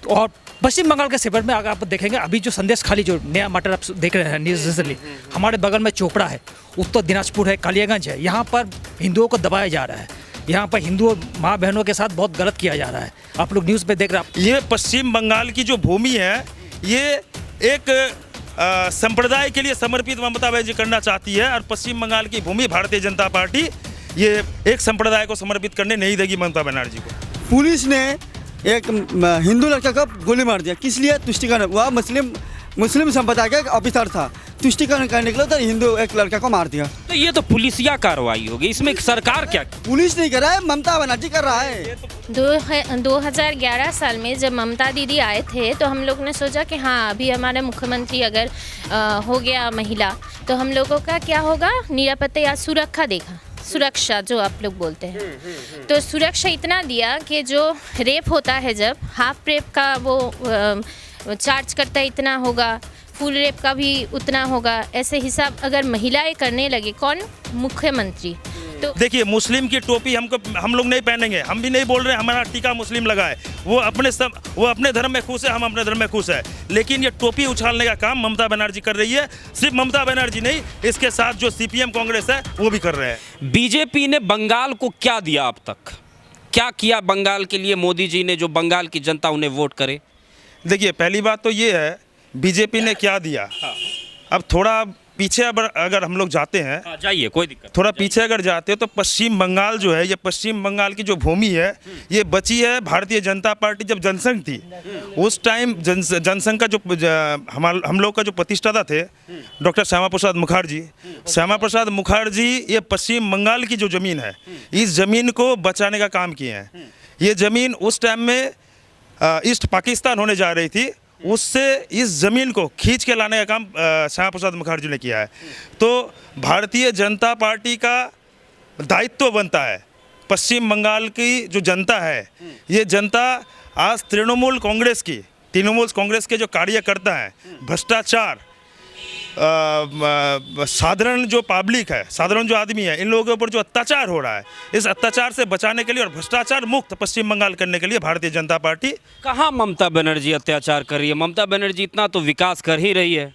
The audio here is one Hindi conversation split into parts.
और पश्चिम बंगाल के शिविर में अगर आप देखेंगे, अभी जो संदेश खाली जो नया मटर आप देख रहे हैं न्यूज़ रिसेंटली, हमारे बगल में चोपड़ा है, उत्तर दिनाजपुर है, कालियागंज है, यहाँ पर हिंदुओं को दबाया जा रहा है। यहाँ पर हिंदू और माँ बहनों के साथ बहुत गलत किया जा रहा है। आप लोग न्यूज़ पे देख रहे हैं। ये पश्चिम बंगाल की जो भूमि है, ये एक संप्रदाय के लिए समर्पित ममता बनर्जी करना चाहती है, और पश्चिम बंगाल की भूमि भारतीय जनता पार्टी ये एक संप्रदाय को समर्पित करने नहीं देगी ममता बनर्जी को। पुलिस ने एक हिंदू लड़का को गोली मार दिया, किस लिए? तुष्टिकरण। वह मुस्लिम संप्रदाय का एक ऑफिसर था, तुष्टिकरण करने के लिए तो हिंदू एक लड़का को मार दिया। तो ये तो पुलिसिया कार्रवाई होगी, इसमें सरकार क्या? पुलिस नहीं कर रहा है, ममता बनर्जी कर रहा है। 2011 साल में जब ममता दीदी आए थे तो हम लोग ने सोचा कि हाँ, अभी हमारे मुख्यमंत्री अगर हो गया महिला तो हम लोगों का क्या होगा, निरापत्ता या सुरक्षा जो आप लोग बोलते हैं, तो सुरक्षा इतना दिया कि जो रेप होता है, जब हाफ रेप का वो चार्ज करता है इतना होगा, फुल रेप का भी उतना होगा, ऐसे हिसाब अगर महिलाएं करने लगे, कौन? मुख्यमंत्री। तो देखिए, मुस्लिम की टोपी हम लोग नहीं पहनेंगे, हम भी नहीं बोल रहे हमारा टीका मुस्लिम लगाए, वो अपने धर्म में खुश है, हम अपने धर्म में खुश है, लेकिन ये टोपी उछालने का काम ममता बनर्जी कर रही है। सिर्फ ममता बनर्जी नहीं, इसके साथ जो सीपीएम कांग्रेस है वो भी कर रहे हैं। बीजेपी ने बंगाल को क्या दिया अब तक? क्या किया बंगाल के लिए मोदी जी ने, जो बंगाल की जनता उन्हें वोट करे? देखिए, पहली बात तो ये है, बीजेपी ने क्या दिया। अब थोड़ा पीछे अगर हम लोग जाते हैं, जाइए, कोई दिक्कत। थोड़ा पीछे अगर जाते हैं तो पश्चिम बंगाल जो है, ये पश्चिम बंगाल की जो भूमि है, ये बची है भारतीय जनता पार्टी जब जनसंघ थी, उस टाइम जनसंघ का जो हम लोग का जो प्रतिष्ठाता थे डॉक्टर श्यामा प्रसाद मुखर्जी, ये पश्चिम बंगाल की जो ज़मीन है, इस ज़मीन को बचाने का काम किए हैं। ये ज़मीन उस टाइम में ईस्ट पाकिस्तान होने जा रही थी, उससे इस ज़मीन को खींच के लाने का काम श्यामा प्रसाद मुखर्जी ने किया है। तो भारतीय जनता पार्टी का दायित्व बनता है, पश्चिम बंगाल की जो जनता है, ये जनता आज तृणमूल कांग्रेस के जो कार्यकर्ता हैं, भ्रष्टाचार, साधारण जो पब्लिक है, साधारण जो आदमी है, इन लोगों के ऊपर जो अत्याचार हो रहा है, इस अत्याचार से बचाने के लिए और भ्रष्टाचार मुक्त पश्चिम बंगाल करने के लिए भारतीय जनता पार्टी। कहाँ ममता बनर्जी अत्याचार कर रही है? ममता बनर्जी इतना तो विकास कर ही रही है।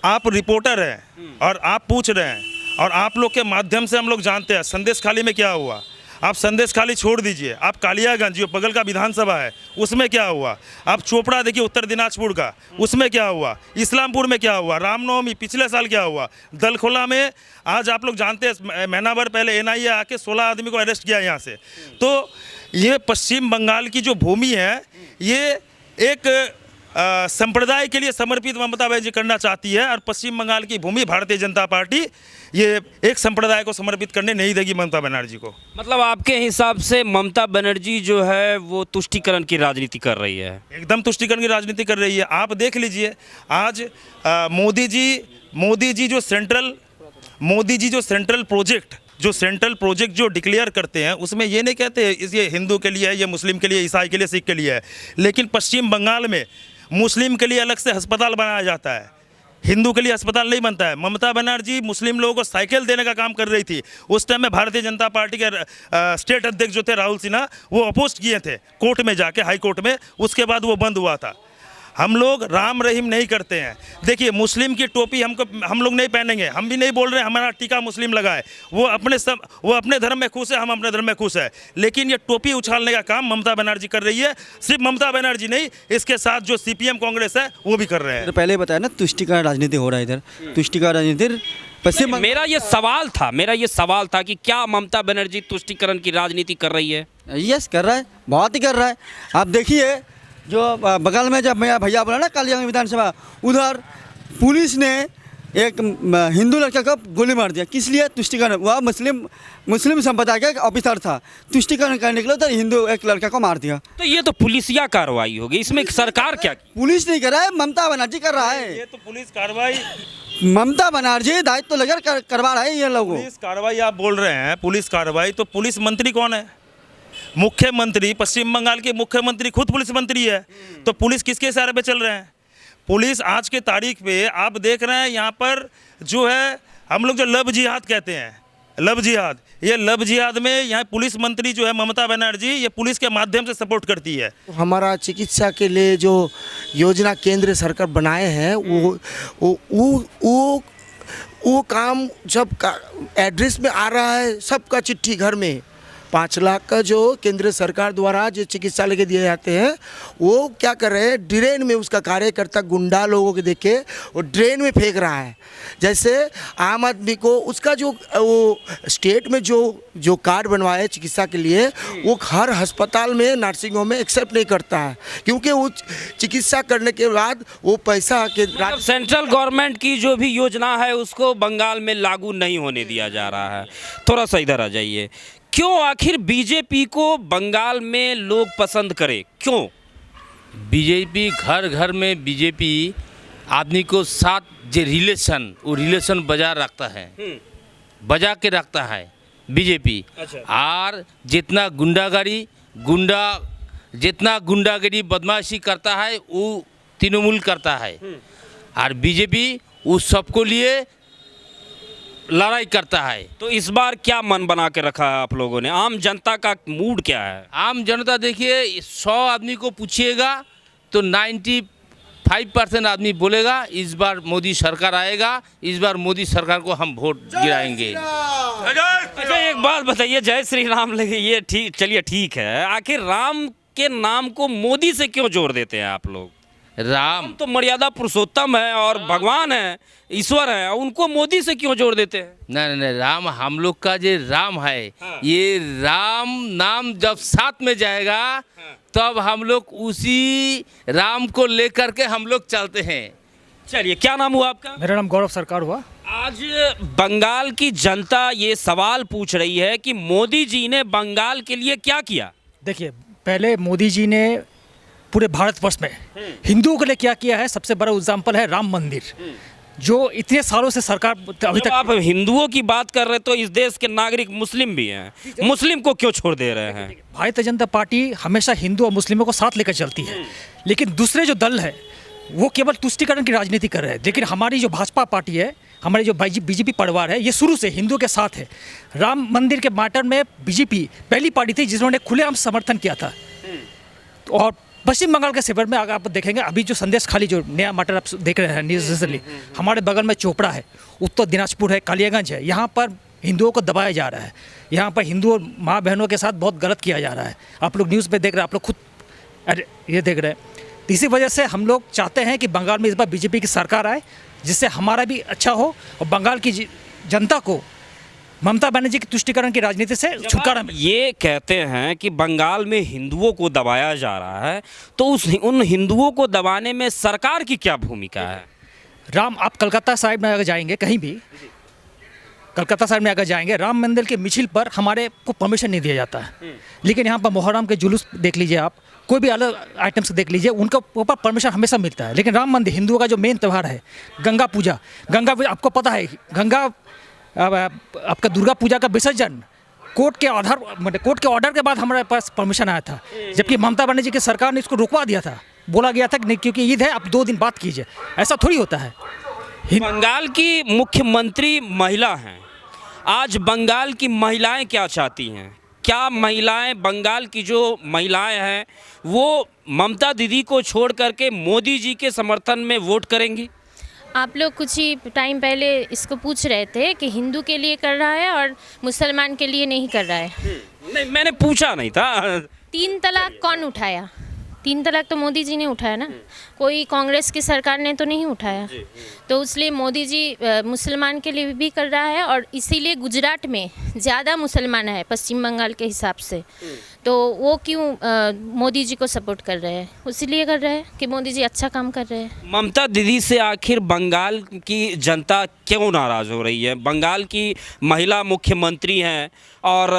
आप रिपोर्टर हैं और आप पूछ रहे हैं, और आप लोग के माध्यम से हम लोग जानते हैं संदेश खाली में क्या हुआ। आप संदेश खाली छोड़ दीजिए, आप कालियागंज जो बगल का विधानसभा है उसमें क्या हुआ, आप चोपड़ा देखिए उत्तर दिनाजपुर का, उसमें क्या हुआ, इस्लामपुर में क्या हुआ, रामनवमी पिछले साल क्या हुआ, दलखोला में आज आप लोग जानते हैं महीना भर पहले एनआईए आके 16 आदमी को अरेस्ट किया यहाँ से। तो ये पश्चिम बंगाल की जो भूमि है, ये एक संप्रदाय के लिए समर्पित ममता बनर्जी करना चाहती है, और पश्चिम बंगाल की भूमि भारतीय जनता पार्टी ये एक संप्रदाय को समर्पित करने नहीं देगी ममता बनर्जी को। मतलब आपके हिसाब से ममता बनर्जी जो है वो तुष्टीकरण की राजनीति कर रही है? एकदम तुष्टीकरण की राजनीति कर रही है। आप देख लीजिए, आज मोदी जी जो सेंट्रल प्रोजेक्ट जो डिक्लेयर करते हैं, उसमें ये नहीं कहते ये हिंदू के लिए है, ये मुस्लिम के लिए, ईसाई के लिए, सिख के लिए है, लेकिन पश्चिम बंगाल में मुस्लिम के लिए अलग से अस्पताल बनाया जाता है, हिंदू के लिए अस्पताल नहीं बनता है। ममता बनर्जी मुस्लिम लोगों को साइकिल देने का काम कर रही थी, उस टाइम में भारतीय जनता पार्टी के स्टेट अध्यक्ष जो थे राहुल सिन्हा, वो अपोज किए थे कोर्ट में जाके, हाई कोर्ट में, उसके बाद वो बंद हुआ था। हम लोग राम रहीम नहीं करते हैं। देखिए, मुस्लिम की टोपी हम लोग नहीं पहनेंगे, हम भी नहीं बोल रहे हमारा टीका मुस्लिम लगाए, वो अपने धर्म में खुश है, हम अपने धर्म में खुश है, लेकिन ये टोपी उछालने का काम ममता बनर्जी कर रही है। सिर्फ ममता बनर्जी नहीं, इसके साथ जो सीपीएम कांग्रेस है वो भी कर रहे हैं। तो पहले बताया ना, तुष्टिकरण राजनीति हो रहा है इधर, तुष्टिकरण राजनीति पश्चिम। मेरा ये सवाल था कि क्या ममता बनर्जी तुष्टीकरण की राजनीति कर रही है? यस, कर रहा है, बहुत ही कर रहा है। आप देखिए, जो बगल में जब मेरा भैया बोला ना कालियागंज विधानसभा, उधर पुलिस ने एक हिंदू लड़का को गोली मार दिया, किस लिए? तुष्टिकरण। वह मुस्लिम संप्रदाय का एक ऑफिसर था, तुष्टिकरण करने के लिए तो हिंदू एक लड़का को मार दिया। तो ये तो पुलिसिया कार्रवाई होगी, इसमें सरकार क्या? पुलिस नहीं कर रहा है, ममता बनर्जी कर रहा है। ये तो पुलिस कार्रवाई, ममता बनर्जी दायित्व लेकर करवा रहा है ये लोगों। पुलिस कार्रवाई आप बोल रहे हैं, पुलिस कार्रवाई, तो पुलिस मंत्री कौन है? मुख्यमंत्री, पश्चिम बंगाल के मुख्यमंत्री खुद पुलिस मंत्री है। तो पुलिस किसके इशारे पे चल रहे हैं? पुलिस आज के तारीख पे आप देख रहे हैं, यहाँ पर जो है हम लोग जो लव जिहाद कहते हैं, लव जिहाद, ये लव जिहाद में यहाँ पुलिस मंत्री जो है ममता बनर्जी, ये पुलिस के माध्यम से सपोर्ट करती है। हमारा चिकित्सा के लिए जो योजना केंद्र सरकार बनाए हैं वो काम जब एड्रेस में आ रहा है, सबका चिट्ठी घर में 5 लाख का जो केंद्र सरकार द्वारा जो चिकित्सालय के दिए जाते हैं, वो क्या कर रहे हैं, ड्रेन में उसका कार्यकर्ता गुंडा लोगों के देखे वो ड्रेन में फेंक रहा है। जैसे आम आदमी को उसका जो वो स्टेट में जो कार्ड बनवाए चिकित्सा के लिए, वो हर अस्पताल में नर्सिंग होम में एक्सेप्ट नहीं करता है, क्योंकि वो चिकित्सा करने के बाद वो पैसा के सेंट्रल गवर्नमेंट की जो भी योजना है उसको बंगाल में लागू नहीं होने दिया जा रहा है। थोड़ा सा इधर आ जाइए, क्यों आखिर बीजेपी को बंगाल में लोग पसंद करें, क्यों? बीजेपी घर घर में बीजेपी आदमी को साथ जो वो रिलेशन बजा रखता है, बजा के रखता है बीजेपी। और जितना गुंडागरी बदमाशी करता है वो तृणमूल करता है, और बीजेपी उस सबको लिए लड़ाई करता है। तो इस बार क्या मन बना के रखा है आप लोगों ने? आम जनता का मूड क्या है? आम जनता देखिए, 100 आदमी को पूछिएगा तो 95% आदमी बोलेगा इस बार मोदी सरकार आएगा, इस बार मोदी सरकार को हम वोट गिराएंगे। अच्छा एक बात बताइए, जय श्री राम लगे ये ठीक, चलिए ठीक है, आखिर राम के नाम को मोदी से क्यों जोड़ देते हैं आप लोग? राम तो मर्यादा पुरुषोत्तम है और भगवान है, ईश्वर है, उनको मोदी से क्यों जोड़ देते हैं? नहीं, राम हम लोग का जो राम है, ये राम नाम जब साथ में जाएगा तब हम लोग उसी राम को लेकर के हम लोग चलते हैं। चलिए, क्या नाम हुआ आपका? मेरा नाम गौरव सरकार हुआ। आज बंगाल की जनता ये सवाल पूछ रही है कि मोदी जी ने बंगाल के लिए क्या किया? देखिए, पहले मोदी जी ने पूरे भारतवर्ष में हिंदुओं के लिए क्या किया है, सबसे बड़ा एग्जाम्पल है राम मंदिर, जो इतने सालों से सरकार अभी तक। आप हिंदुओं की बात कर रहे तो इस देश के नागरिक मुस्लिम भी हैं, मुस्लिम को क्यों छोड़ दे रहे हैं? भारतीय जनता पार्टी हमेशा हिंदू और मुस्लिमों को साथ लेकर चलती है, लेकिन दूसरे जो दल है वो केवल तुष्टीकरण की राजनीति कर रहे हैं। लेकिन हमारी जो भाजपा पार्टी है, हमारे जो बीजेपी परिवार है, ये शुरू से हिंदुओं के साथ है। राम मंदिर के मैटर में बीजेपी पहली पार्टी थी जिन्होंने खुलेआम समर्थन किया था। और पश्चिम बंगाल के शिविर में अगर आप देखेंगे, अभी जो संदेश खाली जो नया मैटर आप देख रहे हैं न्यूज़ रिसेंटली, हमारे बगल में चोपड़ा है, उत्तर दिनाजपुर है, कालियागंज है, यहाँ पर हिंदुओं को दबाया जा रहा है। यहाँ पर हिंदू और माँ बहनों के साथ बहुत गलत किया जा रहा है। आप लोग न्यूज़ पे देख रहे हैं, आप लोग खुद ये देख रहे हैं। इसी वजह से हम लोग चाहते हैं कि बंगाल में इस बार बीजेपी की सरकार आए, जिससे हमारा भी अच्छा हो और बंगाल की जनता को ममता बनर्जी की तुष्टीकरण की राजनीति से छुटकारा मिले। ये कहते हैं कि बंगाल में हिंदुओं को दबाया जा रहा है, तो उन हिंदुओं को दबाने में सरकार की क्या भूमिका है? आप कलकत्ता साइड में अगर जाएंगे, कहीं भी कलकत्ता साइड में अगर जाएंगे, राम मंदिर के मिছিল पर हमारे को परमिशन नहीं दिया जाता है। लेकिन यहाँ पर मुहर्रम के जुलूस देख लीजिए, आप कोई भी अलग आइटम्स देख लीजिए, उनका ऊपर परमिशन हमेशा मिलता है। लेकिन राम मंदिर हिंदुओं का जो मेन त्यौहार है, गंगा पूजा आपको पता है, आपका दुर्गा पूजा का विसर्जन कोर्ट के ऑर्डर के बाद हमारे पास परमिशन आया था, जबकि ममता बनर्जी की सरकार ने इसको रुकवा दिया था। बोला गया था कि नहीं, क्योंकि ईद है, आप 2 दिन बाद कीजिए। ऐसा थोड़ी होता है। बंगाल की मुख्यमंत्री महिला हैं। आज बंगाल की महिलाएं क्या चाहती हैं? क्या महिलाएं, बंगाल की जो महिलाएं हैं, वो ममता दीदी को छोड़ करके मोदी जी के समर्थन में वोट करेंगी? आप लोग कुछ ही टाइम पहले इसको पूछ रहे थे कि हिंदू के लिए कर रहा है और मुसलमान के लिए नहीं कर रहा है। नहीं, मैंने पूछा नहीं था। 3 तलाक कौन उठाया? 3 तलाक तो मोदी जी ने उठाया ना, कोई कांग्रेस की सरकार ने तो नहीं उठाया। तो इसलिए मोदी जी मुसलमान के लिए भी कर रहा है, और इसीलिए गुजरात में ज़्यादा मुसलमान है पश्चिम बंगाल के हिसाब से। तो वो क्यों मोदी जी को सपोर्ट कर रहे हैं? इसीलिए कर रहे हैं कि मोदी जी अच्छा काम कर रहे हैं। ममता दीदी से आखिर बंगाल की जनता क्यों नाराज़ हो रही है? बंगाल की महिला मुख्यमंत्री हैं और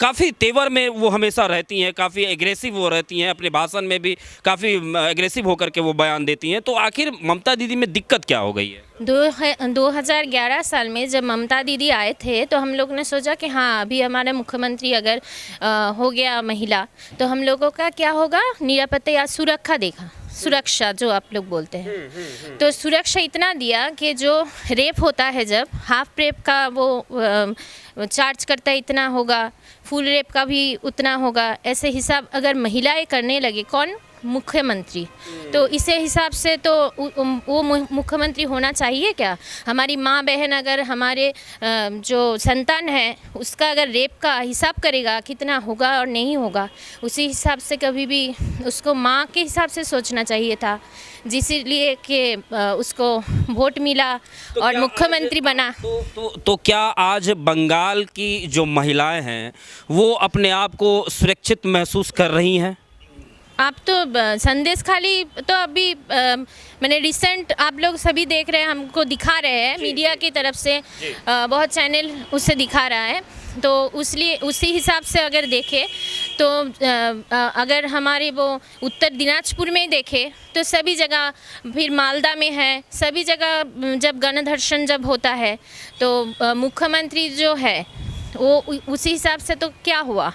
काफ़ी तेवर में वो हमेशा रहती हैं, काफ़ी एग्रेसिव वो रहती हैं, अपने भाषण में भी काफ़ी एग्रेसिव होकर के वो बयान देती हैं। तो आखिर ममता दीदी में दिक्कत क्या हो गई है? 2011 साल में जब ममता दीदी आए थे तो हम लोग ने सोचा कि हाँ, अभी हमारे मुख्यमंत्री अगर हो गया महिला, तो हम लोगों का क्या होगा, निरापत्ता या सुरक्षा देगा। सुरक्षा जो आप लोग बोलते हैं, तो सुरक्षा इतना दिया कि जो रेप होता है, जब हाफ रेप का वो चार्ज करता है इतना होगा, फुल रेप का भी उतना होगा, ऐसे हिसाब अगर महिलाएं करने लगे, कौन? मुख्यमंत्री। तो इसे हिसाब से तो वो मुख्यमंत्री होना चाहिए क्या? हमारी माँ बहन अगर हमारे जो संतान है उसका अगर रेप का हिसाब करेगा कितना होगा और नहीं होगा, उसी हिसाब से कभी भी उसको माँ के हिसाब से सोचना चाहिए था, जिसलिए कि उसको वोट मिला और मुख्यमंत्री बना। तो क्या आज बंगाल की जो महिलाएं हैं वो अपने आप को सुरक्षित महसूस कर रही हैं? आप तो संदेश खाली तो अभी मैंने रिसेंट आप लोग सभी देख रहे हैं, हमको दिखा रहे हैं मीडिया की तरफ से, बहुत चैनल उससे दिखा रहा है, तो उसी हिसाब से अगर देखें तो अगर हमारे वो उत्तर दिनाजपुर में देखें तो सभी जगह, फिर मालदा में है, सभी जगह जब गणधर्षण जब होता है तो मुख्यमंत्री जो है वो उसी हिसाब से तो क्या हुआ?